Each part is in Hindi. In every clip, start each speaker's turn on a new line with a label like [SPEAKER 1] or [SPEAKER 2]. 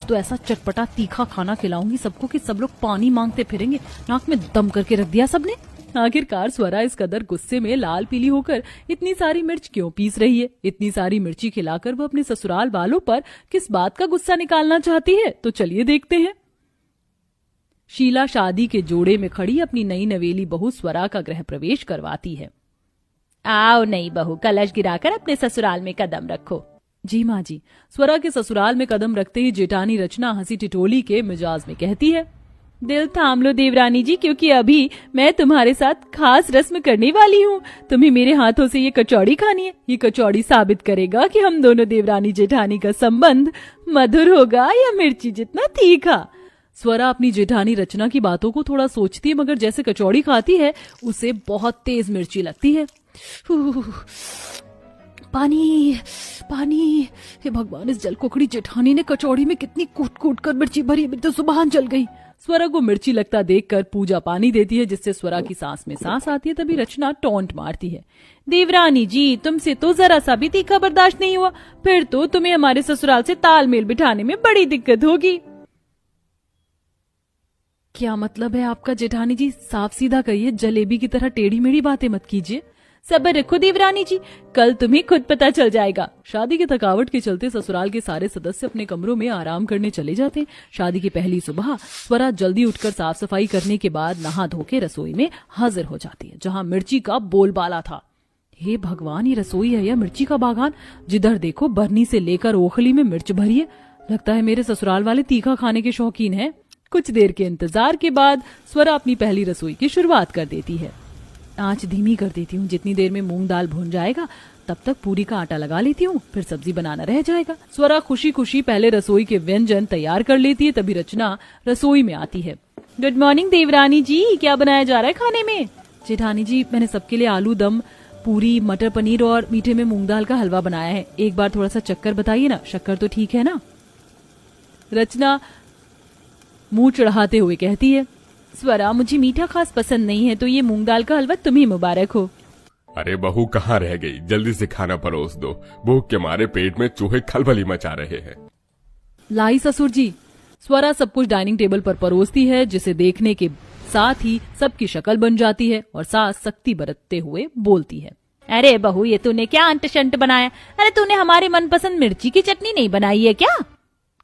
[SPEAKER 1] तो ऐसा चटपटा तीखा खाना खिलाऊंगी सबको कि सब लोग पानी मांगते फिरेंगे। नाक में दम करके रख दिया सबने। आखिरकार स्वरा इस कदर गुस्से में लाल पीली होकर इतनी सारी मिर्च क्यों पीस रही है? इतनी सारी मिर्ची खिलाकर वो अपने ससुराल वालों पर किस बात का गुस्सा निकालना चाहती है? तो चलिए देखते हैं। शीला शादी के जोड़े में खड़ी अपनी नई नवेली बहू स्वरा का गृह प्रवेश करवाती है। आओ नई बहू, कलश गिराकर अपने ससुराल में कदम रखो। जी माँ जी। स्वरा के ससुराल में कदम रखते ही जेठानी रचना हंसी टिटोली के मिजाज में कहती है, दिल थाम लो देवरानी जी, क्योंकि अभी मैं तुम्हारे साथ खास रस्म करने वाली हूँ। तुम्हें मेरे हाथों से ये कचौड़ी खानी है। ये कचौड़ी साबित करेगा कि हम दोनों देवरानी जेठानी का संबंध मधुर होगा या मिर्ची जितना तीखा। स्वरा अपनी जेठानी रचना की बातों को थोड़ा सोचती है, मगर जैसे कचौड़ी खाती है उसे बहुत तेज मिर्ची लगती है। पानी पानी, हे भगवान, इस जलकुकड़ी जेठानी ने कचौड़ी में कितनी कूट कूट कर मिर्ची भरी, तो सुबहान जल गई। स्वरा को मिर्ची लगता देखकर पूजा पानी देती है, जिससे स्वरा की सांस में सांस आती है। तभी रचना टोंट मारती है, देवरानी जी तुमसे तो जरा सा भी तीखा बर्दाश्त नहीं हुआ, फिर तो तुम्हें हमारे ससुराल से तालमेल बिठाने में बड़ी दिक्कत होगी। क्या मतलब है आपका जेठानी जी? साफ सीधा कहिए, जलेबी की तरह टेढ़ी मेढ़ी बातें मत कीजिए। सब्र रखो देवरानी जी, कल तुम्हें खुद पता चल जाएगा। शादी की थकावट के चलते ससुराल के सारे सदस्य अपने कमरों में आराम करने चले जाते हैं। शादी की पहली सुबह स्वरा जल्दी उठकर साफ सफाई करने के बाद नहा धो के रसोई में हाजिर हो जाती है, जहां मिर्ची का बोलबाला था। हे भगवान, ये रसोई है या मिर्ची का बागान? जिधर देखो बरनी से लेकर ओखली में मिर्च भरी है। लगता है मेरे ससुराल वाले तीखा खाने के शौकीन हैं। कुछ देर के इंतजार के बाद स्वरा अपनी पहली रसोई की शुरुआत कर देती है। आंच धीमी कर देती हूँ। जितनी देर में मूंग दाल भून जाएगा तब तक पूरी का आटा लगा लेती हूँ, फिर सब्जी बनाना रह जाएगा। स्वरा खुशी खुशी पहले रसोई के व्यंजन तैयार कर लेती है। तभी रचना रसोई में आती है। गुड मॉर्निंग देवरानी जी, क्या बनाया जा रहा है खाने में? जेठानी जी, मैंने सबके लिए आलू दम, पूरी, मटर पनीर और मीठे में मूंग दाल का हलवा बनाया है। एक बार थोड़ा सा चक्कर बताइए ना, शक्कर तो ठीक है ना? रचना मुंह चढ़ाते हुए कहती है, स्वरा मुझे मीठा खास पसंद नहीं है, तो ये मूंग दाल का हलवा तुम्हें मुबारक हो।
[SPEAKER 2] अरे बहू कहाँ रह गई? जल्दी से खाना परोस दो, भूख के मारे पेट में चूहे खलबली मचा रहे हैं।
[SPEAKER 1] लाई ससुर जी। स्वरा सब कुछ डाइनिंग टेबल पर परोसती है, जिसे देखने के साथ ही सबकी शक्ल बन जाती है और सास सख्ती बरतते हुए बोलती है, अरे बहू ये तूने क्या अंट शंट बनाया? अरे तूने हमारे मनपसंद मिर्ची की चटनी नहीं बनाई है क्या?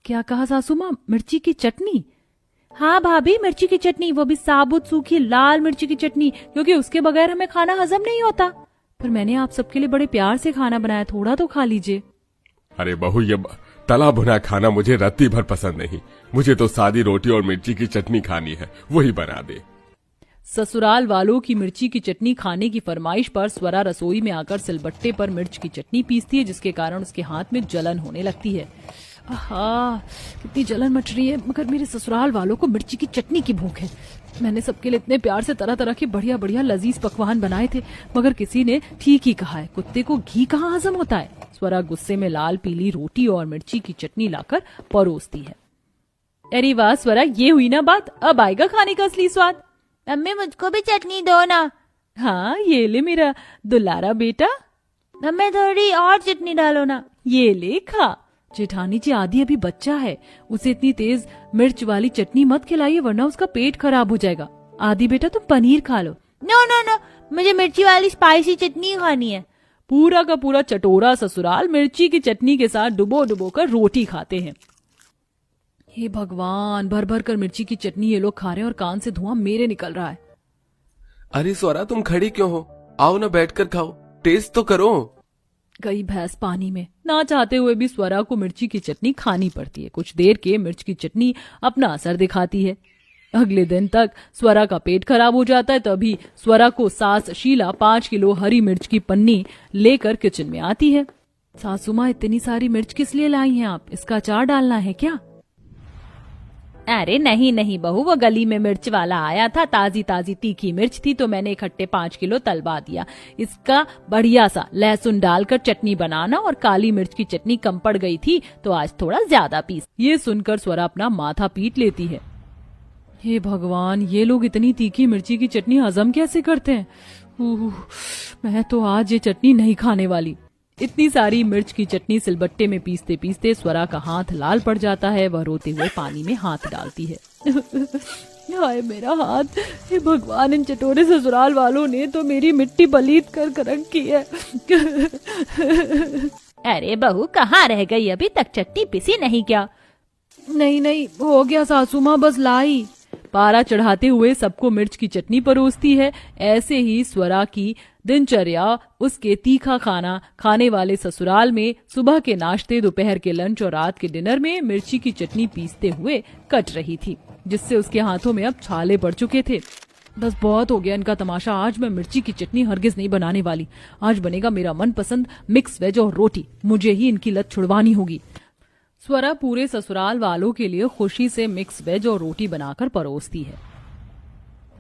[SPEAKER 1] क्या कहा सासू माँ? मिर्ची की चटनी? हाँ भाभी, मिर्ची की चटनी, वो भी साबुत सूखी लाल मिर्ची की चटनी, क्योंकि उसके बगैर हमें खाना हजम नहीं होता। पर मैंने आप सबके लिए बड़े प्यार से खाना बनाया, थोड़ा तो खा लीजिए।
[SPEAKER 2] अरे बहू, ये तला भुना खाना मुझे रत्ती भर पसंद नहीं। मुझे तो सादी रोटी और मिर्ची की चटनी खानी है, वही बना दे।
[SPEAKER 1] ससुराल वालों की मिर्ची की चटनी खाने की फरमाइश पर स्वरा रसोई में आकर सिलबट्टे पर मिर्च की चटनी पीसती है, जिसके कारण उसके हाथ में जलन होने लगती है। आहा, कितनी जलन मच रही है, मगर मेरे ससुराल वालों को मिर्ची की चटनी की भूख है। मैंने सबके लिए इतने प्यार से तरह तरह के बढ़िया बढ़िया लजीज पकवान बनाए थे, मगर किसी ने ठीक ही कहा है, कुत्ते को घी कहाँ हजम होता है। स्वरा गुस्से में लाल पीली रोटी और मिर्ची की चटनी लाकर परोसती है। अरे वाह स्वरा, ये हुई ना बात, अब आएगा खाने का असली स्वाद। अम्मी मुझको भी चटनी दो ना। हाँ ये ले मेरा दुलारा बेटा। अम्मी थोड़ी और चटनी डालो ना। ये ले खा। जेठानी जी, आदि अभी बच्चा है, उसे इतनी तेज मिर्च वाली चटनी मत खिलाइए, वरना उसका पेट खराब हो जाएगा। आदि बेटा तुम पनीर खा लो। नो नो नो, मुझे मिर्ची वाली स्पाइसी चटनी खानी है। पूरा का पूरा चटोरा ससुराल मिर्ची की चटनी के साथ डुबो डुबो कर रोटी खाते हैं। हे भगवान, भर भर कर मिर्ची की चटनी ये लोग खा रहे हैं और कान से धुआं मेरे निकल रहा है।
[SPEAKER 3] अरे स्वरा, तुम खड़ी क्यों हो? आओ ना, बैठकर खाओ, टेस्ट तो करो।
[SPEAKER 1] गई भैंस पानी में। ना चाहते हुए भी स्वरा को मिर्ची की चटनी खानी पड़ती है। कुछ देर के मिर्च की चटनी अपना असर दिखाती है। अगले दिन तक स्वरा का पेट खराब हो जाता है। तभी स्वरा को सास शीला 5 किलो हरी मिर्च की पन्नी लेकर किचन में आती है। सासू माँ, इतनी सारी मिर्च किस लिए लाई हैं आप? इसका अचार डालना है क्या? अरे नहीं नहीं बहू, वो गली में मिर्च वाला आया था, ताजी ताजी तीखी मिर्च थी, तो मैंने इकट्ठे 5 किलो तलवा दिया। इसका बढ़िया सा लहसुन डालकर चटनी बनाना, और काली मिर्च की चटनी कम पड़ गई थी तो आज थोड़ा ज्यादा पीस। ये सुनकर स्वरा अपना माथा पीट लेती है। हे भगवान, ये लोग इतनी तीखी मिर्ची की चटनी हजम कैसे करते हैं? मैं तो आज ये चटनी नहीं खाने वाली। इतनी सारी मिर्च की चटनी सिलबट्टे में पीसते पीसते स्वरा का हाथ लाल पड़ जाता है। वह रोते हुए पानी में हाथ डालती है। हाय मेरा हाथ, हे भगवान, इन चटोरे ससुराल वालों ने तो मेरी मिट्टी पलीत कर रखी है।
[SPEAKER 4] अरे बहू, कहाँ रह गई? अभी तक चटनी पिसी नहीं क्या?
[SPEAKER 1] नहीं, हो गया सासू माँ, बस लाई। पारा चढ़ाते हुए सबको मिर्च की चटनी परोसती है। ऐसे ही स्वरा की दिनचर्या उसके तीखा खाना खाने वाले ससुराल में सुबह के नाश्ते, दोपहर के लंच और रात के डिनर में मिर्ची की चटनी पीसते हुए कट रही थी, जिससे उसके हाथों में अब छाले पड़ चुके थे। बस बहुत हो गया इनका तमाशा। आज मैं मिर्ची की चटनी हरगिज नहीं बनाने वाली। आज बनेगा मेरा मनपसंद मिक्स वेज और रोटी। मुझे ही इनकी लत छुड़वानी होगी। स्वरा पूरे ससुराल वालों के लिए खुशी से मिक्स वेज और रोटी बनाकर परोसती है।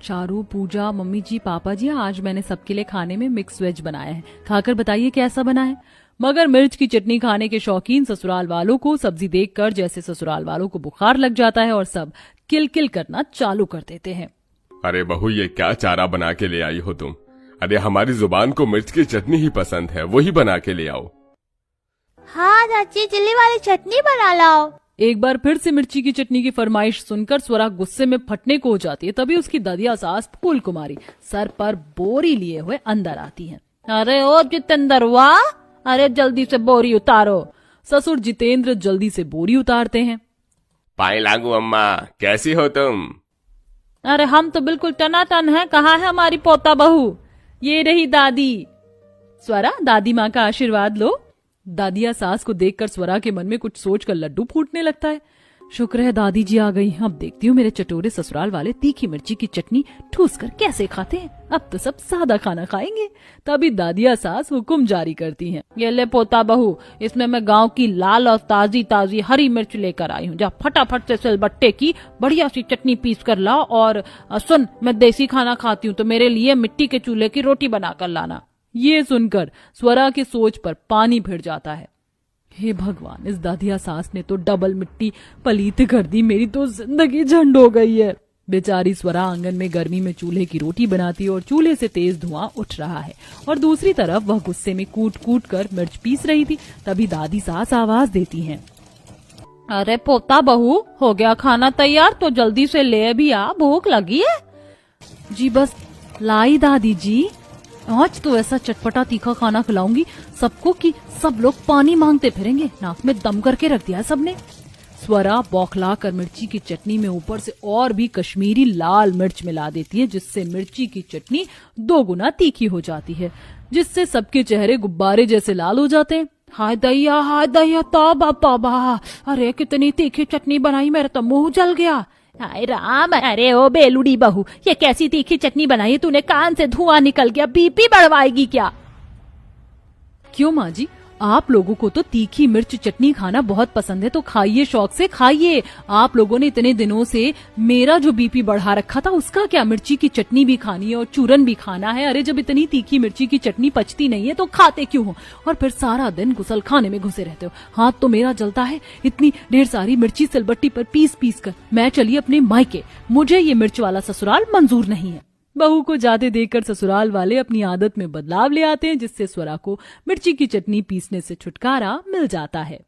[SPEAKER 1] चारू, पूजा, मम्मी जी, पापा जी, आज मैंने सबके लिए खाने में मिक्स वेज बनाया है। खाकर बताइए कैसा बना है। मगर मिर्च की चटनी खाने के शौकीन ससुराल वालों को सब्जी देखकर जैसे ससुराल वालों को बुखार लग जाता है और सब किलकिल करना चालू कर देते हैं।
[SPEAKER 2] अरे बहू, ये क्या चारा बना के ले आई हो तुम? अरे हमारी जुबान को मिर्च की चटनी ही पसंद है, वही बना के ले आओ।
[SPEAKER 4] हाँ चाची, चिल्ली वाली चटनी बना लाओ।
[SPEAKER 1] एक बार फिर से मिर्ची की चटनी की फरमाइश सुनकर स्वरा गुस्से में फटने को हो जाती है। तभी उसकी ददिया सास फूल कुमारी सर पर बोरी लिए हुए अंदर आती हैं।
[SPEAKER 4] अरे ओ जितेंद्र, वाह, अरे जल्दी से बोरी उतारो।
[SPEAKER 1] ससुर जितेंद्र जल्दी से बोरी उतारते हैं।
[SPEAKER 2] पाए लागू अम्मा, कैसी हो तुम?
[SPEAKER 4] अरे हम तो बिल्कुल टनाटन हैं। कहाँ है हमारी पोता बहू?
[SPEAKER 1] ये रही दादी। स्वरा, दादी माँ का आशीर्वाद लो। दादिया सास को देखकर स्वरा के मन में कुछ सोचकर लड्डू फूटने लगता है। शुक्र है दादी जी आ गई। अब देखती हूँ मेरे चटोरे ससुराल वाले तीखी मिर्ची की चटनी ठूस कर कैसे खाते हैं। अब तो सब सादा खाना खाएंगे। तभी दादिया सास हुक्म जारी करती हैं।
[SPEAKER 4] ये ले पोता बहू, इसमें मैं गांव की लाल और ताजी ताजी हरी मिर्च लेकर आई हूँ। जा फटाफट से सिलबट्टे की बढ़िया सी चटनी पीस कर लाओ। और सुन, मैं देसी खाना खाती हूँ तो मेरे लिए मिट्टी के चूल्हे की रोटी बना कर लाना।
[SPEAKER 1] ये सुनकर स्वरा की सोच पर पानी फिर जाता है। हे भगवान, इस दादिया सास ने तो डबल मिट्टी पलीत कर दी। मेरी तो जिंदगी झंड हो गई है। बेचारी स्वरा आंगन में गर्मी में चूल्हे की रोटी बनाती है और चूल्हे से तेज धुआं उठ रहा है और दूसरी तरफ वह गुस्से में कूट कूट कर मिर्च पीस रही थी। तभी दादी सास आवाज देती हैं।
[SPEAKER 4] अरे पोता बहू, हो गया खाना तैयार तो जल्दी से ले भी आ, भूख लगी है।
[SPEAKER 1] जी बस लाई दादी जी। आज तो ऐसा चटपटा तीखा खाना खिलाऊंगी सबको कि सब लोग पानी मांगते फिरेंगे। नाक में दम करके रख दिया सबने। स्वरा बौखला कर मिर्ची की चटनी में ऊपर से और भी कश्मीरी लाल मिर्च मिला देती है, जिससे मिर्ची की चटनी 2 गुना तीखी हो जाती है, जिससे सबके चेहरे गुब्बारे जैसे लाल हो जाते हैं। हाय दैया तौबा तौबा, अरे कितनी तीखी चटनी बनाई, मेरा तो मुंह जल गया।
[SPEAKER 4] हाय राम, अरे ओ बेलुड़ी बहू, ये कैसी तीखी चटनी बनाई है तूने? कान से धुआं निकल गया, बीपी बढ़वाएगी क्या?
[SPEAKER 1] क्यों माँ जी, आप लोगों को तो तीखी मिर्च चटनी खाना बहुत पसंद है, तो खाइए, शौक से खाइए। आप लोगों ने इतने दिनों से मेरा जो बीपी बढ़ा रखा था उसका क्या? मिर्ची की चटनी भी खानी है और चूरन भी खाना है। अरे जब इतनी तीखी मिर्ची की चटनी पचती नहीं है तो खाते क्यों हो? और फिर सारा दिन गुसल खाने में घुसे रहते हो। हाथ तो मेरा जलता है, इतनी ढेर सारी मिर्ची सिलबट्टी पर पीस पीस कर। मैं चली अपने मायके, मुझे ये मिर्च वाला ससुराल मंजूर नहीं है। बहू को जाते देखकर ससुराल वाले अपनी आदत में बदलाव ले आते हैं, जिससे स्वरा को मिर्ची की चटनी पीसने से छुटकारा मिल जाता है।